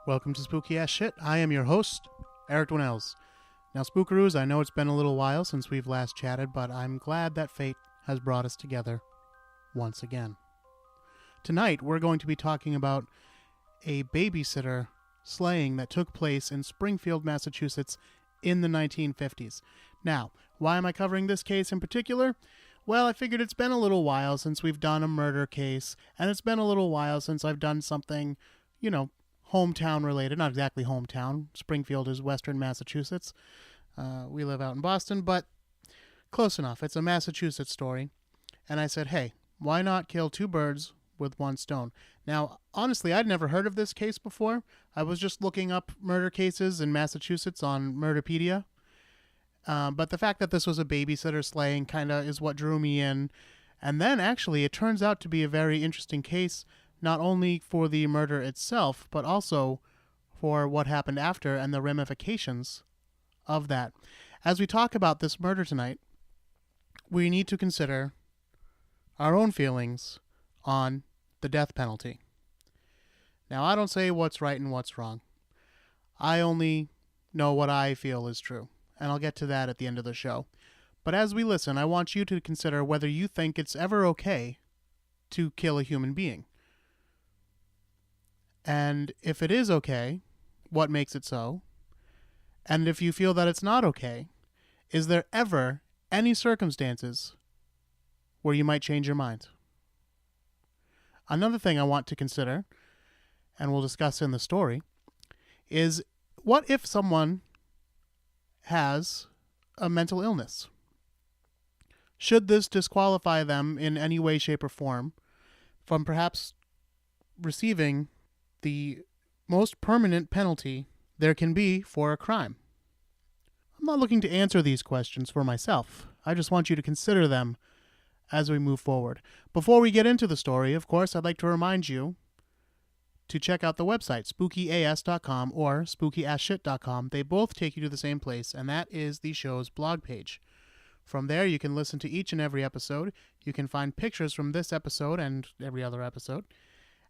Welcome to Spooky Ass Shit. I am your host, Eric Dwinnells. Now, Spookaroos, I know it's been a little while since we've last chatted, but I'm glad that fate has brought us together once again. Tonight, we're going to be talking about a babysitter slaying that took place in Springfield, Massachusetts in the 1950s. Now, why am I covering this case in particular? Well, I figured it's been a little while since we've done a murder case, and it's been a little while since I've done something, hometown related. Not exactly hometown. Springfield is western Massachusetts. We live out in Boston, but close enough. It's a Massachusetts story. And I said, hey, why not kill two birds with one stone? Now, honestly, I'd never heard of this case before. I was just looking up murder cases in Massachusetts on Murderpedia. But the fact that this was a babysitter slaying kind of is what drew me in. And then, actually, it turns out to be a very interesting case, not only for the murder itself, but also for what happened after and the ramifications of that. As we talk about this murder tonight, we need to consider our own feelings on the death penalty. Now, I don't say what's right and what's wrong. I only know what I feel is true, and I'll get to that at the end of the show. But as we listen, I want you to consider whether you think it's ever okay to kill a human being. And if it is okay, what makes it so? And if you feel that it's not okay, is there ever any circumstances where you might change your mind? Another thing I want to consider, and we'll discuss in the story, is what if someone has a mental illness? Should this disqualify them in any way, shape, or form from perhaps receiving the most permanent penalty there can be for a crime? I'm not looking to answer these questions for myself. I just want you to consider them as we move forward. Before we get into the story, of course, I'd like to remind you to check out the website, spookyas.com or spookyasshit.com. They both take you to the same place, and that is the show's blog page. From there, you can listen to each and every episode. You can find pictures from this episode and every other episode.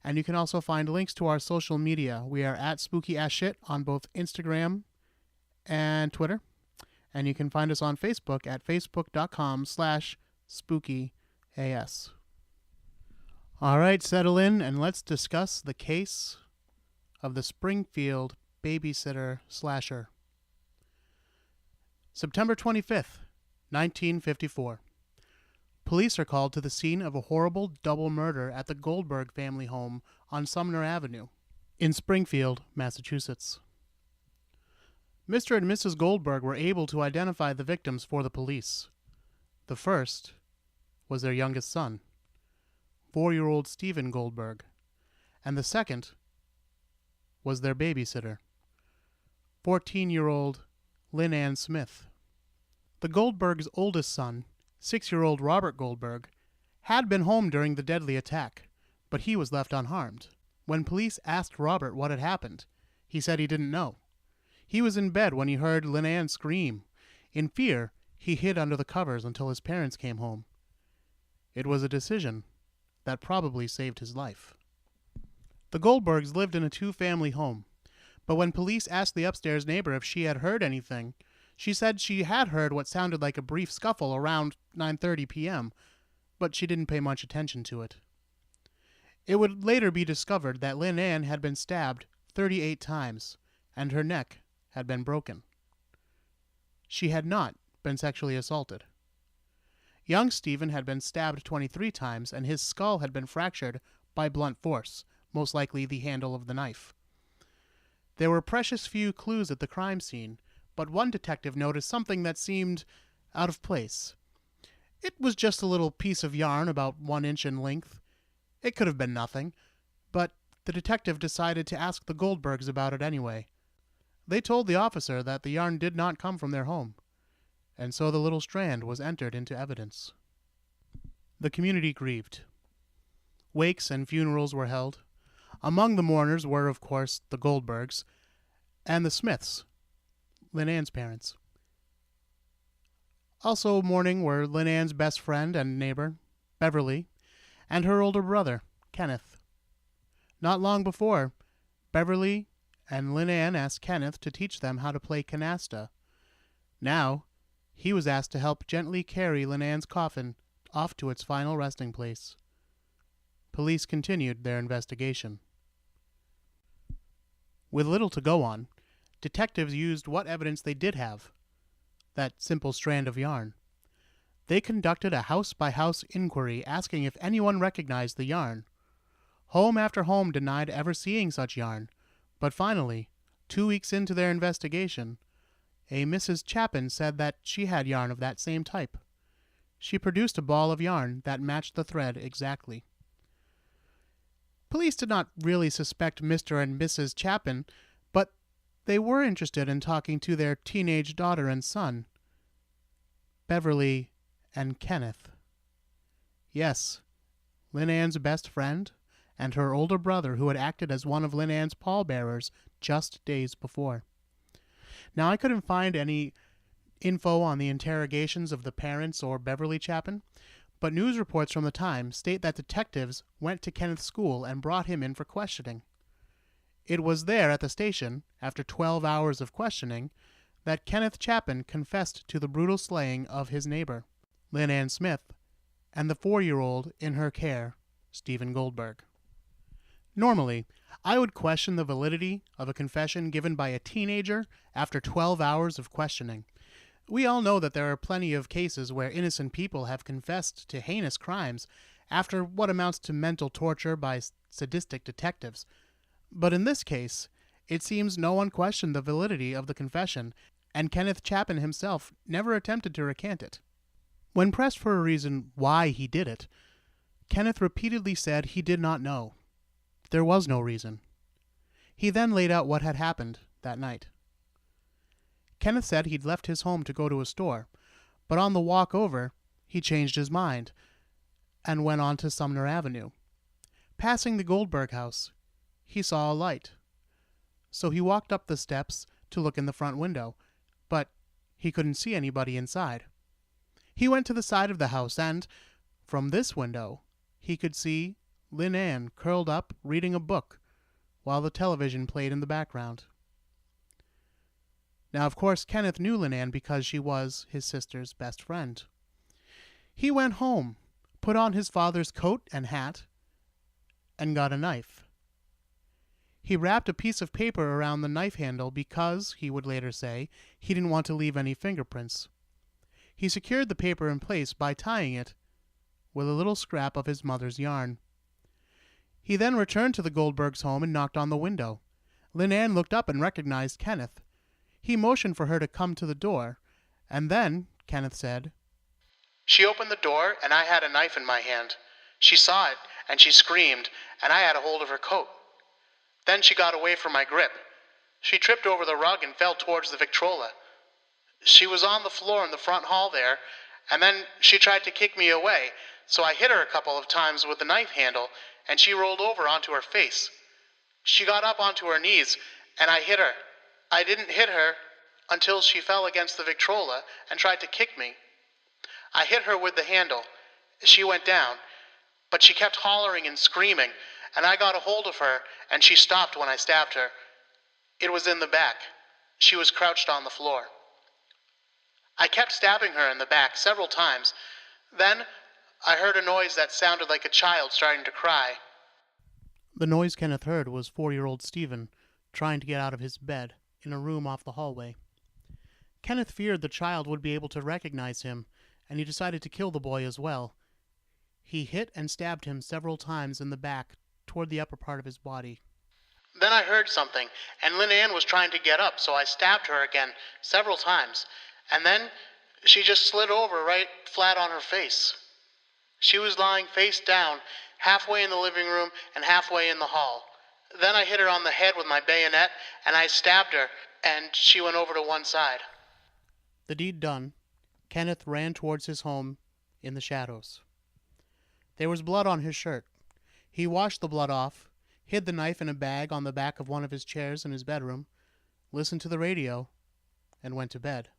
And you can also find links to our social media. We are at Spooky Ass Shit on both Instagram and Twitter. And you can find us on Facebook at facebook.com/spookyas. All right, settle in and let's discuss the case of the Springfield babysitter slasher. September 25th, 1954. Police are called to the scene of a horrible double murder at the Goldberg family home on Sumner Avenue in Springfield, Massachusetts. Mr. and Mrs. Goldberg were able to identify the victims for the police. The first was their youngest son, 4-year-old Steven Goldberg, and the second was their babysitter, 14-year-old Lynn Ann Smith. The Goldbergs' oldest son, 6-year-old Robert Goldberg, had been home during the deadly attack, but he was left unharmed. When police asked Robert what had happened, he said he didn't know. He was in bed when he heard Lynn Ann scream. In fear, he hid under the covers until his parents came home. It was a decision that probably saved his life. The Goldbergs lived in a 2-family home, but when police asked the upstairs neighbor if she had heard anything, she said she had heard what sounded like a brief scuffle around 9:30 p.m., but she didn't pay much attention to it. It would later be discovered that Lynn Ann had been stabbed 38 times, and her neck had been broken. She had not been sexually assaulted. Young Stephen had been stabbed 23 times, and his skull had been fractured by blunt force, most likely the handle of the knife. There were precious few clues at the crime scene, but one detective noticed something that seemed out of place. It was just a little piece of yarn about 1 inch in length. It could have been nothing, but the detective decided to ask the Goldbergs about it anyway. They told the officer that the yarn did not come from their home, and so the little strand was entered into evidence. The community grieved. Wakes and funerals were held. Among the mourners were, of course, the Goldbergs and the Smiths, Lynn Ann's parents. Also mourning were Lynn Ann's best friend and neighbor, Beverly, and her older brother, Kenneth. Not long before, Beverly and Lynn Ann asked Kenneth to teach them how to play canasta. Now, he was asked to help gently carry Lynn Ann's coffin off to its final resting place. Police continued their investigation. With little to go on, detectives used what evidence they did have, that simple strand of yarn. They conducted a house-by-house inquiry asking if anyone recognized the yarn. Home after home denied ever seeing such yarn, but finally, 2 weeks into their investigation, a Mrs. Chapin said that she had yarn of that same type. She produced a ball of yarn that matched the thread exactly. Police did not really suspect Mr. and Mrs. Chapin, but they were interested in talking to their teenage daughter and son, Beverly and Kenneth. Yes, Lynn Ann's best friend and her older brother who had acted as one of Lynn Ann's pallbearers just days before. Now, I couldn't find any info on the interrogations of the parents or Beverly Chapin, but news reports from the time state that detectives went to Kenneth's school and brought him in for questioning. It was there at the station, after 12 hours of questioning, that Kenneth Chapin confessed to the brutal slaying of his neighbor, Lynn Ann Smith, and the 4-year-old in her care, Steven Goldberg. Normally, I would question the validity of a confession given by a teenager after 12 hours of questioning. We all know that there are plenty of cases where innocent people have confessed to heinous crimes after what amounts to mental torture by sadistic detectives. But in this case, it seems no one questioned the validity of the confession, and Kenneth Chapin himself never attempted to recant it. When pressed for a reason why he did it, Kenneth repeatedly said he did not know. There was no reason. He then laid out what had happened that night. Kenneth said he'd left his home to go to a store, but on the walk over, he changed his mind and went on to Sumner Avenue. Passing the Goldberg house, he saw a light. So he walked up the steps to look in the front window, but he couldn't see anybody inside. He went to the side of the house and, from this window, he could see Lynn Ann curled up reading a book while the television played in the background. Now, of course, Kenneth knew Lynn Ann because she was his sister's best friend. He went home, put on his father's coat and hat, and got a knife. He wrapped a piece of paper around the knife handle because, he would later say, he didn't want to leave any fingerprints. He secured the paper in place by tying it with a little scrap of his mother's yarn. He then returned to the Goldbergs' home and knocked on the window. Lynn Ann looked up and recognized Kenneth. He motioned for her to come to the door, and then, Kenneth said, "She opened the door, and I had a knife in my hand. She saw it, and she screamed, and I had a hold of her coat. Then she got away from my grip. She tripped over the rug and fell towards the Victrola. She was on the floor in the front hall there, and then she tried to kick me away, so I hit her a couple of times with the knife handle, and she rolled over onto her face. She got up onto her knees, and I hit her. I didn't hit her until she fell against the Victrola and tried to kick me. I hit her with the handle. She went down, but she kept hollering and screaming, and I got a hold of her, and she stopped when I stabbed her. It was in the back. She was crouched on the floor. I kept stabbing her in the back several times. Then I heard a noise that sounded like a child starting to cry." The noise Kenneth heard was 4-year-old Steven trying to get out of his bed in a room off the hallway. Kenneth feared the child would be able to recognize him, and he decided to kill the boy as well. He hit and stabbed him several times in the back toward the upper part of his body. "Then I heard something, and Lynn Ann was trying to get up, so I stabbed her again several times, and then she just slid over right flat on her face. She was lying face down, halfway in the living room and halfway in the hall. Then I hit her on the head with my bayonet, and I stabbed her, and she went over to one side." The deed done, Kenneth ran towards his home in the shadows. There was blood on his shirt. He washed the blood off, hid the knife in a bag on the back of one of his chairs in his bedroom, listened to the radio, and went to bed.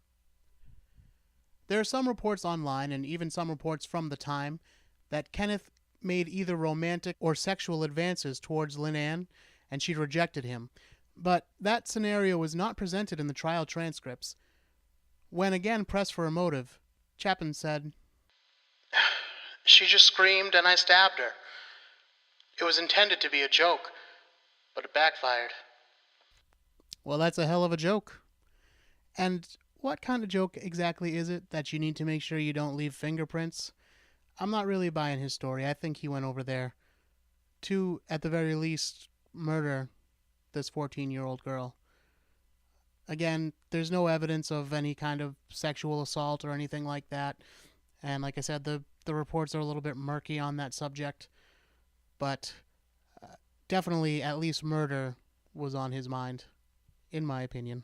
There are some reports online, and even some reports from the time, that Kenneth made either romantic or sexual advances towards Lynn Ann, and she rejected him. But that scenario was not presented in the trial transcripts. When again pressed for a motive, Chapin said, "She just screamed and I stabbed her. It was intended to be a joke, but it backfired." Well, that's a hell of a joke. And what kind of joke exactly is it that you need to make sure you don't leave fingerprints? I'm not really buying his story. I think he went over there to, at the very least, murder this 14-year-old girl. Again, there's no evidence of any kind of sexual assault or anything like that. And like I said, the reports are a little bit murky on that subject. But definitely at least murder was on his mind, in my opinion.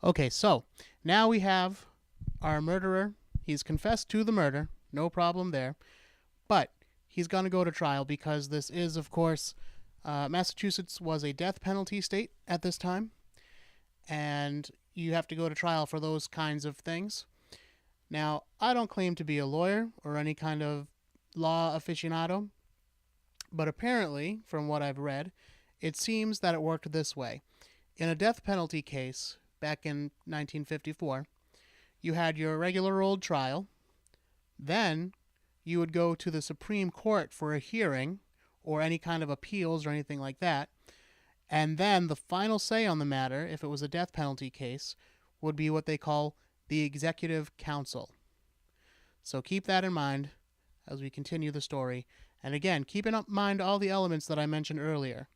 Okay, so now we have our murderer. He's confessed to the murder. No problem there. But he's going to go to trial because this is, of course, Massachusetts was a death penalty state at this time. And you have to go to trial for those kinds of things. Now, I don't claim to be a lawyer or any kind of law aficionado, but apparently, from what I've read, it seems that it worked this way. In a death penalty case, back in 1954, you had your regular old trial, then you would go to the Supreme Court for a hearing, or any kind of appeals or anything like that, and then the final say on the matter, if it was a death penalty case, would be what they call the Executive Council. So keep that in mind as we continue the story. And again, keep in mind all the elements that I mentioned earlier.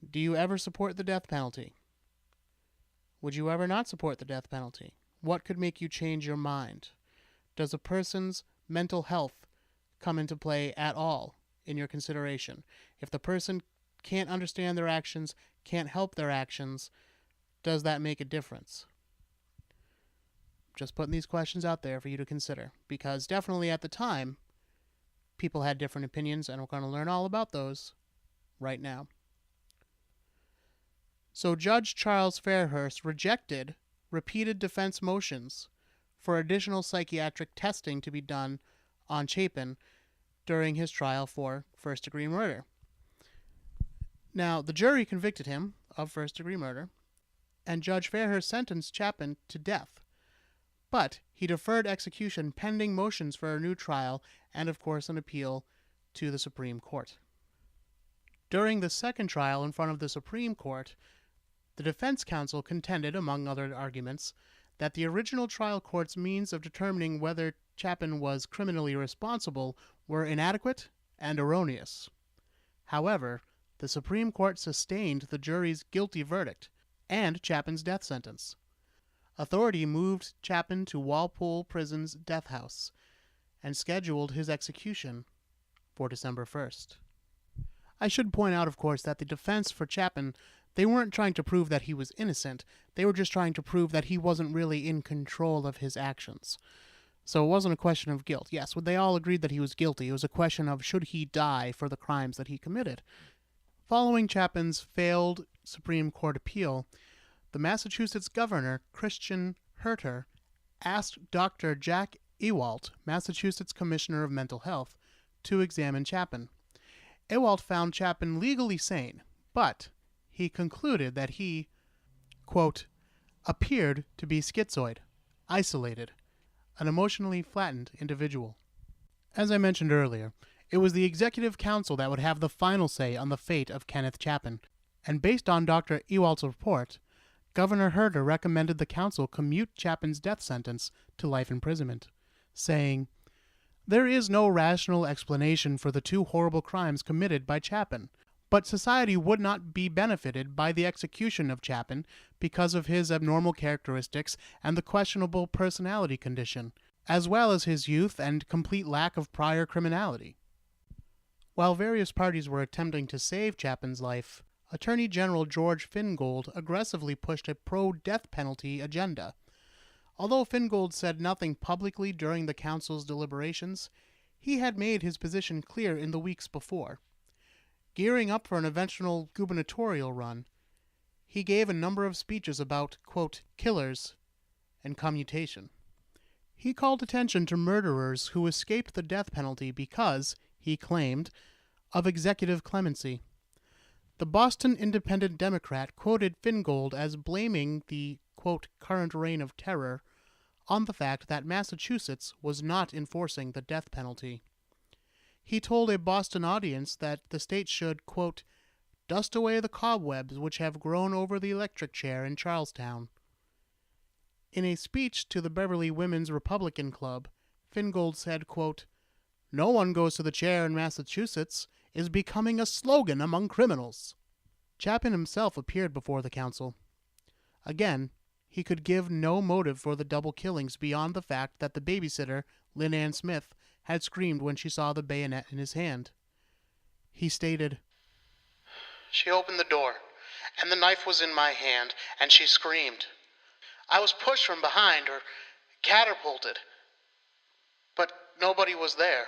Do you ever support the death penalty? Would you ever not support the death penalty? What could make you change your mind? Does a person's mental health come into play at all in your consideration? If the person can't understand their actions, can't help their actions, does that make a difference? Just putting these questions out there for you to consider, because definitely at the time, people had different opinions, and we're going to learn all about those right now. So Judge Charles Fairhurst rejected repeated defense motions for additional psychiatric testing to be done on Chapin during his trial for first-degree murder. Now, the jury convicted him of first-degree murder, and Judge Fairhurst sentenced Chapin to death. But he deferred execution pending motions for a new trial and, of course, an appeal to the Supreme Court. During the second trial in front of the Supreme Court, the defense counsel contended, among other arguments, that the original trial court's means of determining whether Chapin was criminally responsible were inadequate and erroneous. However, the Supreme Court sustained the jury's guilty verdict and Chapin's death sentence. Authority moved Chapin to Walpole Prison's death house and scheduled his execution for December 1st. I should point out, of course, that the defense for Chapin, they weren't trying to prove that he was innocent. They were just trying to prove that he wasn't really in control of his actions. So it wasn't a question of guilt. Yes, they all agreed that he was guilty. It was a question of should he die for the crimes that he committed. Following Chapin's failed Supreme Court appeal, the Massachusetts governor, Christian Herter, asked Dr. Jack Ewalt, Massachusetts Commissioner of Mental Health, to examine Chapin. Ewalt found Chapin legally sane, but he concluded that he, quote, appeared to be schizoid, isolated, an emotionally flattened individual. As I mentioned earlier, it was the Executive Council that would have the final say on the fate of Kenneth Chapin, and based on Dr. Ewalt's report, Governor Herter recommended the council commute Chapin's death sentence to life imprisonment, saying, "There is no rational explanation for the two horrible crimes committed by Chapin, but society would not be benefited by the execution of Chapin because of his abnormal characteristics and the questionable personality condition, as well as his youth and complete lack of prior criminality." While various parties were attempting to save Chapin's life, Attorney General George Fingold aggressively pushed a pro-death penalty agenda. Although Fingold said nothing publicly during the council's deliberations, he had made his position clear in the weeks before. Gearing up for an eventual gubernatorial run, he gave a number of speeches about, quote, killers and commutation. He called attention to murderers who escaped the death penalty because, he claimed, of executive clemency. The Boston Independent Democrat quoted Fingold as blaming the, quote, current reign of terror on the fact that Massachusetts was not enforcing the death penalty. He told a Boston audience that the state should, quote, dust away the cobwebs which have grown over the electric chair in Charlestown. In a speech to the Beverly Women's Republican Club, Fingold said, quote, no one goes to the chair in Massachusetts is becoming a slogan among criminals. Chapin himself appeared before the council. Again, he could give no motive for the double killings beyond the fact that the babysitter, Lynn Ann Smith, had screamed when she saw the bayonet in his hand. He stated, she opened the door, and the knife was in my hand, and she screamed. I was pushed from behind, or catapulted, but nobody was there.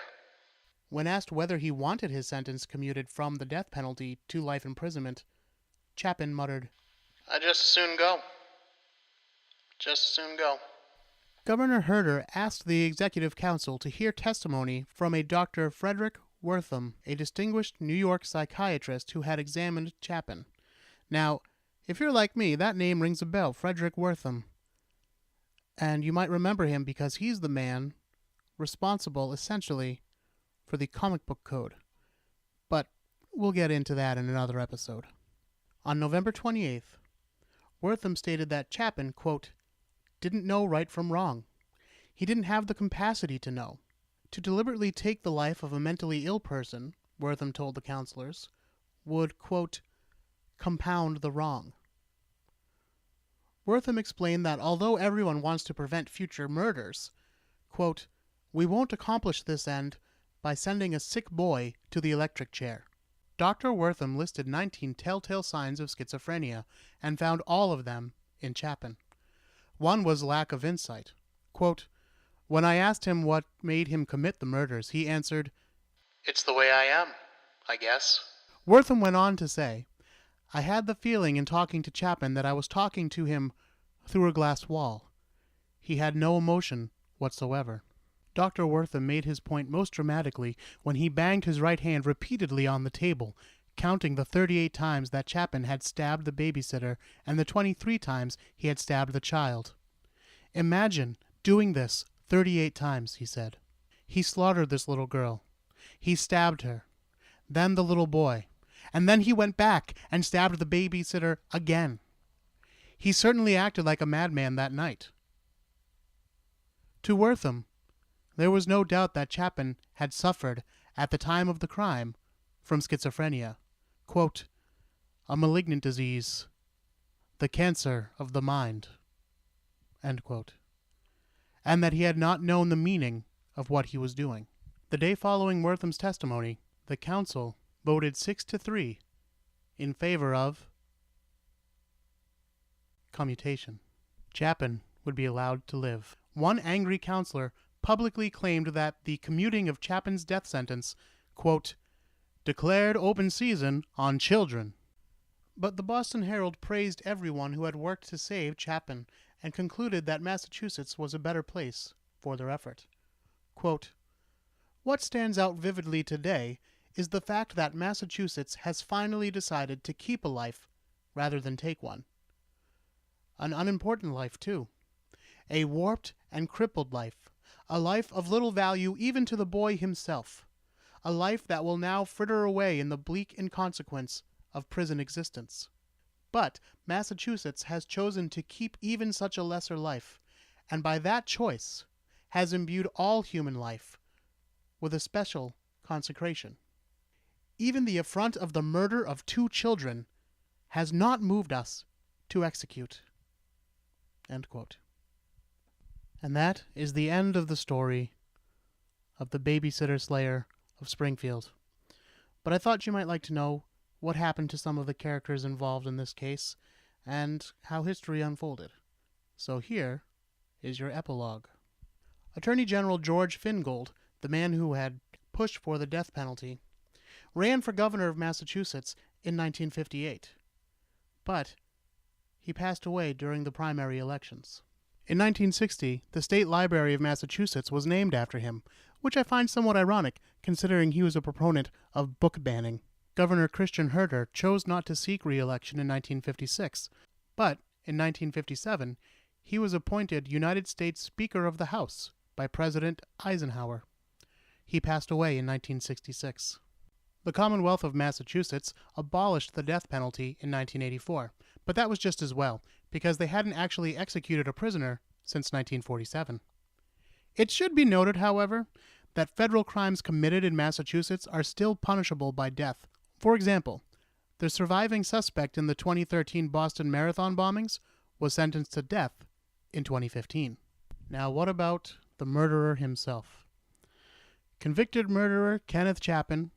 When asked whether he wanted his sentence commuted from the death penalty to life imprisonment, Chapin muttered, I'd just as soon go. Just as soon go. Governor Herter asked the Executive Council to hear testimony from a Dr. Frederick Wortham, a distinguished New York psychiatrist who had examined Chapin. Now, if you're like me, that name rings a bell, Frederick Wortham. And you might remember him because he's the man responsible, essentially, for the comic book code. But we'll get into that in another episode. On November 28th, Wortham stated that Chapin, quote, didn't know right from wrong. He didn't have the capacity to know. To deliberately take the life of a mentally ill person, Wortham told the counselors, would, quote, compound the wrong. Wortham explained that although everyone wants to prevent future murders, quote, we won't accomplish this end by sending a sick boy to the electric chair. Dr. Wortham listed 19 telltale signs of schizophrenia and found all of them in Chapin. One was lack of insight. Quote, when I asked him what made him commit the murders, he answered, it's the way I am, I guess. Wortham went on to say, I had the feeling in talking to Chapin that I was talking to him through a glass wall. He had no emotion whatsoever. Dr. Wortham made his point most dramatically when he banged his right hand repeatedly on the table, counting the 38 times that Chapin had stabbed the babysitter and the 23 times he had stabbed the child. Imagine doing this 38 times, he said. He slaughtered this little girl. He stabbed her. Then the little boy. And then he went back and stabbed the babysitter again. He certainly acted like a madman that night. To Wortham, there was no doubt that Chapin had suffered, at the time of the crime, from schizophrenia. Quote, a malignant disease, the cancer of the mind, end quote, and that he had not known the meaning of what he was doing. The day following Wortham's testimony, the council voted 6-3 in favor of commutation. Chapin would be allowed to live. One angry counselor publicly claimed that the commuting of Chapin's death sentence, quote, declared open season on children. But the Boston Herald praised everyone who had worked to save Chapin and concluded that Massachusetts was a better place for their effort. Quote, what stands out vividly today is the fact that Massachusetts has finally decided to keep a life rather than take one. An unimportant life, too. A warped and crippled life. A life of little value even to the boy himself. A life that will now fritter away in the bleak inconsequence of prison existence. But Massachusetts has chosen to keep even such a lesser life, and by that choice has imbued all human life with a special consecration. Even the affront of the murder of 2 children has not moved us to execute. End quote. And that is the end of the story of the Babysitter Slayer of Springfield. But I thought you might like to know what happened to some of the characters involved in this case and how history unfolded. So here is your epilogue. Attorney General George Fingold, the man who had pushed for the death penalty, ran for governor of Massachusetts in 1958. But he passed away during the primary elections. In 1960, the State Library of Massachusetts was named after him, which I find somewhat ironic considering he was a proponent of book banning. Governor Christian Herter chose not to seek re-election in 1956, but in 1957, he was appointed United States Speaker of the House by President Eisenhower. He passed away in 1966. The Commonwealth of Massachusetts abolished the death penalty in 1984, but that was just as well, because they hadn't actually executed a prisoner since 1947. It should be noted, however, that federal crimes committed in Massachusetts are still punishable by death. For example, the surviving suspect in the 2013 Boston Marathon bombings was sentenced to death in 2015. Now, what about the murderer himself? Convicted murderer Kenneth Chapin,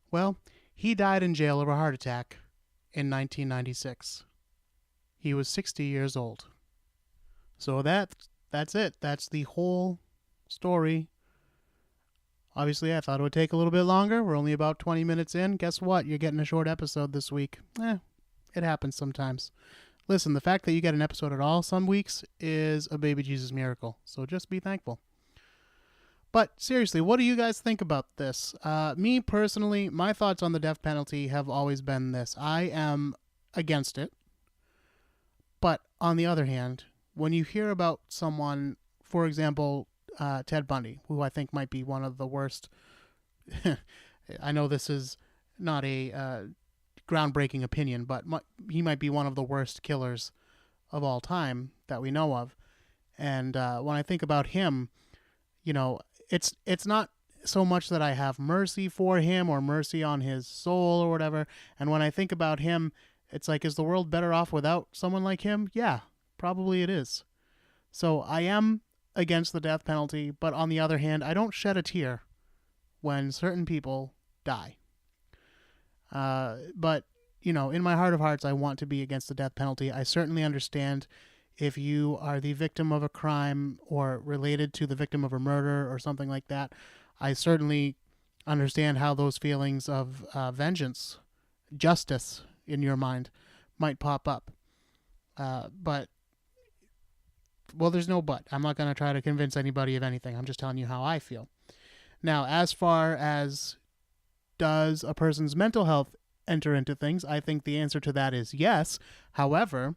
well, he died in jail of a heart attack in 1996. He was 60 years old. So that's it. That's the whole story. Obviously, I thought it would take a little bit longer. We're only about 20 minutes in. Guess what? You're getting a short episode this week. It happens sometimes. Listen, the fact that you get an episode at all some weeks is a baby Jesus miracle. So just be thankful. But seriously, what do you guys think about this? Me personally, my thoughts on the death penalty have always been this. I am against it. But on the other hand, when you hear about someone, for example, Ted Bundy, who I think might be one of the worst, I know this is not a groundbreaking opinion, but he might be one of the worst killers of all time that we know of. And when I think about him, you know, it's not so much that I have mercy for him or mercy on his soul or whatever. And when I think about him, it's like, is the world better off without someone like him? Yeah, probably it is. So I am against the death penalty, but on the other hand, I don't shed a tear when certain people die. But, you know, in my heart of hearts, I want to be against the death penalty. I certainly understand if you are the victim of a crime or related to the victim of a murder or something like that. I certainly understand how those feelings of vengeance, justice in your mind might pop up. But, well, there's no but. I'm not going to try to convince anybody of anything. I'm just telling you how I feel. Now, as far as does a person's mental health enter into things, I think the answer to that is yes. However,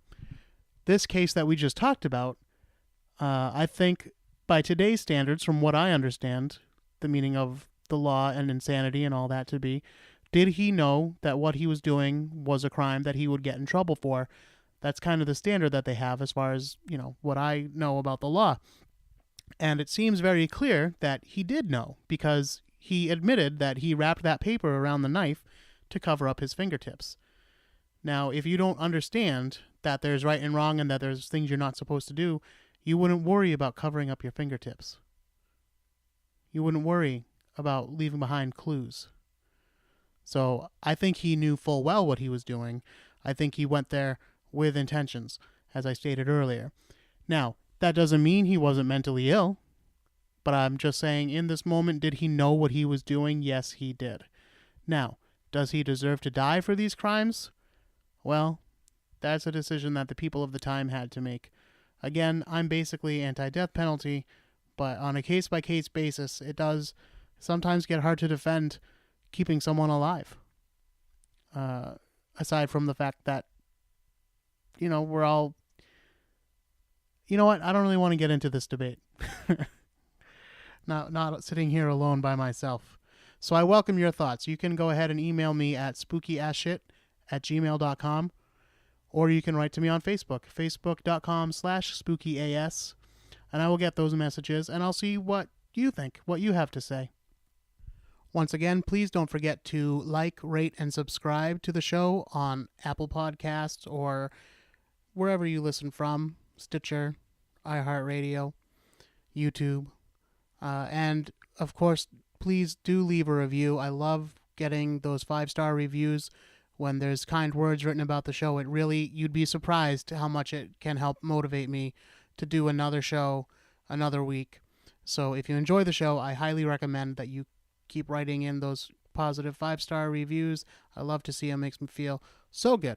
this case that we just talked about, I think by today's standards, from what I understand, the meaning of the law and insanity and all that to be, did he know that what he was doing was a crime that he would get in trouble for? That's kind of the standard that they have as far as, you know, what I know about the law. And it seems very clear that he did know, because he admitted that he wrapped that paper around the knife to cover up his fingertips. Now, if you don't understand that there's right and wrong and that there's things you're not supposed to do, you wouldn't worry about covering up your fingertips. You wouldn't worry about leaving behind clues. So I think he knew full well what he was doing. I think he went there with intentions, as I stated earlier. Now, that doesn't mean he wasn't mentally ill, but I'm just saying in this moment, did he know what he was doing? Yes, he did. Now, does he deserve to die for these crimes? Well, that's a decision that the people of the time had to make. Again, I'm basically anti-death penalty, but on a case-by-case basis, it does sometimes get hard to defend keeping someone alive. Aside from the fact that, you know, we're all... You know what? I don't really want to get into this debate. Not sitting here alone by myself. So I welcome your thoughts. You can go ahead and email me at spookyasshit@gmail.com, or you can write to me on Facebook, facebook.com/spookyas, and I will get those messages, and I'll see what you think, what you have to say. Once again, please don't forget to like, rate, and subscribe to the show on Apple Podcasts or wherever you listen from, Stitcher, iHeartRadio, YouTube, and of course, please do leave a review. I love getting those 5-star reviews when there's kind words written about the show. It really, you'd be surprised how much it can help motivate me to do another show another week. So if you enjoy the show, I highly recommend that you keep writing in those positive 5-star reviews. I love to see them. It makes me feel so good.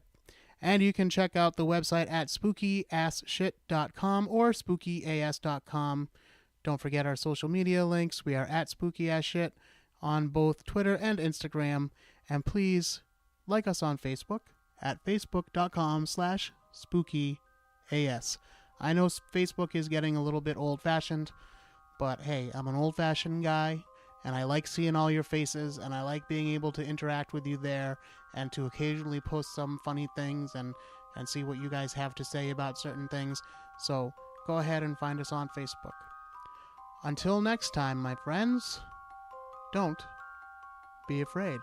And you can check out the website at spookyasshit.com or spookyas.com. Don't forget our social media links. We are at spookyasshit on both Twitter and Instagram. And please like us on Facebook at facebook.com/spookyas. I know Facebook is getting a little bit old-fashioned, but hey, I'm an old-fashioned guy, and I like seeing all your faces, and I like being able to interact with you there, and to occasionally post some funny things and see what you guys have to say about certain things. So go ahead and find us on Facebook. Until next time, my friends, don't be afraid.